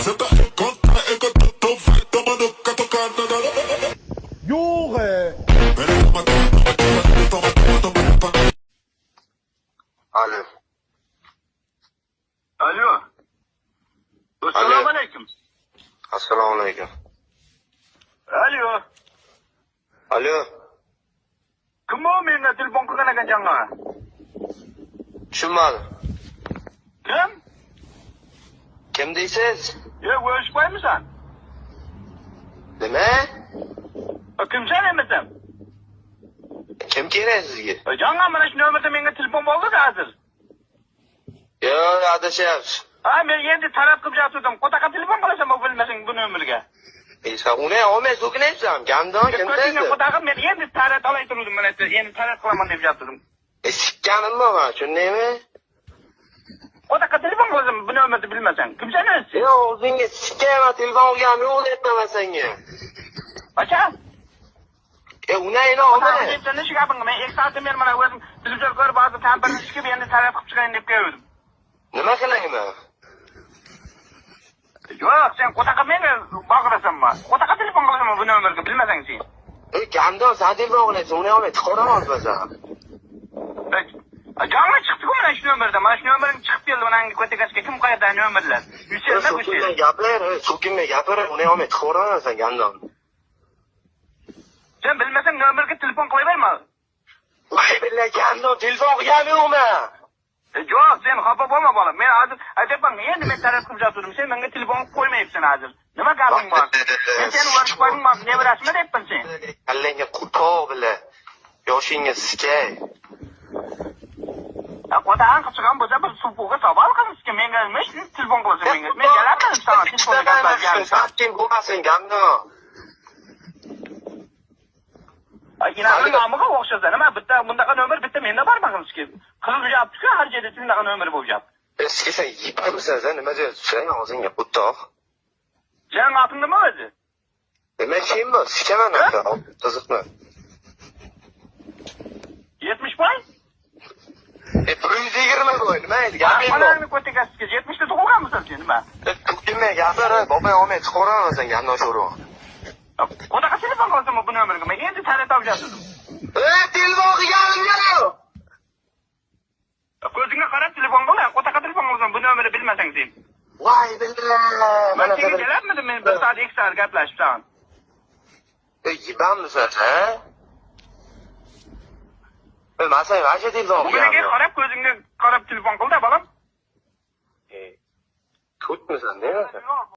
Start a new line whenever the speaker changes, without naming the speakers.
Yo'q.
Alo.
Alo. Assalomu alaykum.
Assalomu alaykum.
Alo.
Alo.
Kim o menga telefon qilgan ekan janga?
Tushunmadim.
Kim?
Kim deysiz?
O'shqoymisan?
Nima?
Kimsan emisan?
Kim kerak sizga?
Janga mana shu nomerda menga telefon bo'ldi hozir.
Yo'q, adashyapsiz.
Ha, men endi talab qilib yotgandim. Qo'taqa telefon qilasan, bu bilmasang bu nomerga.
Sen uni olmay so'kinaysan. Gandon kim deydi?
Qo'taqa men endi talab olay turdim, mana endi talab qilaman deb yotgandim.
Sikkanimmi men, tushundingmi?
Qo'taqa telefon qilasan, bu nomerni bilmasang. Kimsan o'zi?
Yo'q, o'zingga sikkayman, telefon olganim yo'q deyapman senga.
Acha?
Unayni olmay.
Sen nima gapingga? Men 2 soat men mana o'zim televizor ko'rib hozir kampirni chiqib endi talab qilib chiqayin deb keldim.
Nima qilayman?
Yo'q, sen qo'taqa menga bog'lasanmi? Qo'taqa telefon qilasanmi bu nomerga bilmasang sen?
Gandon, sen telefon qilaysan, uni olmay chiqaraman o'zim.
Jami chiqdi-ku mana shu nomerda. Mana shu nomerning chiqib keldi mana ko'takasiga kim qo'yadi nomerlar? Yushelma bu shay.
So'kinmay gapir, uni olmay chiqaraman sen Gandon.
Sen bilmasang nomerga telefon qilaverma.
Voy billahi Gandon, telefon qilganim yo'qmi?
Yo'q, sen xafa bo'lma bolam. Men hozir aytaman, endi men taraf qilib yotdim. Sen menga telefon qo'ymayapsan hozir. Nima gaping bor? Men seni o'rib qo'ydim, nevarasimi deyapman sen?
Allanga qutoq bila. Yoshingga sikay.
Qo'taqan qilgan bo'lsa bir supuga savol qilishga menga nima telefon qilasan menga? Men galabman sana telefon qilgan.
Sen bo'lmasin Gandon.
Aynan nomiga o'xshasa nima bitta bundaqa nomer bitta menda bormi qilishga? Qilib yotibdi-ku har joyda shunaqa nomer bo'lib yotibdi.
Eski sen yipamisan sen nima deyapsan og'zingga qutoq.
Sen gaping nima o'zi?
Nima ishing bor? Sikaman aka. Qiziqmi?
70 poy?
120 qo'y, nima edi? Gaping bor.
Onangni ko'takasiga 70 ta tug'ilganmisan sen nima?
Tug'ilmay gapir, bobay olmay chiqaraman sen Gandon sho'ro.
Qo'taqa telefon qilasanmi bu nomerga? Men endi tanib topjadim.
Telefon qilganim yo'q.
Ko'zingga qarab telefon qil, qo'taqa telefon qilasan bu nomerni bilmasang sen.
Voy billahi.
Mana senga keladimi men 1 soat 2 soat gaplashib turgan.
Yibammisan, ha? Bilmasang, acha telefon qilganim.
Bunga qarab ko'zingga qarab telefon qil-da, bolam.
Tutmisan, nima?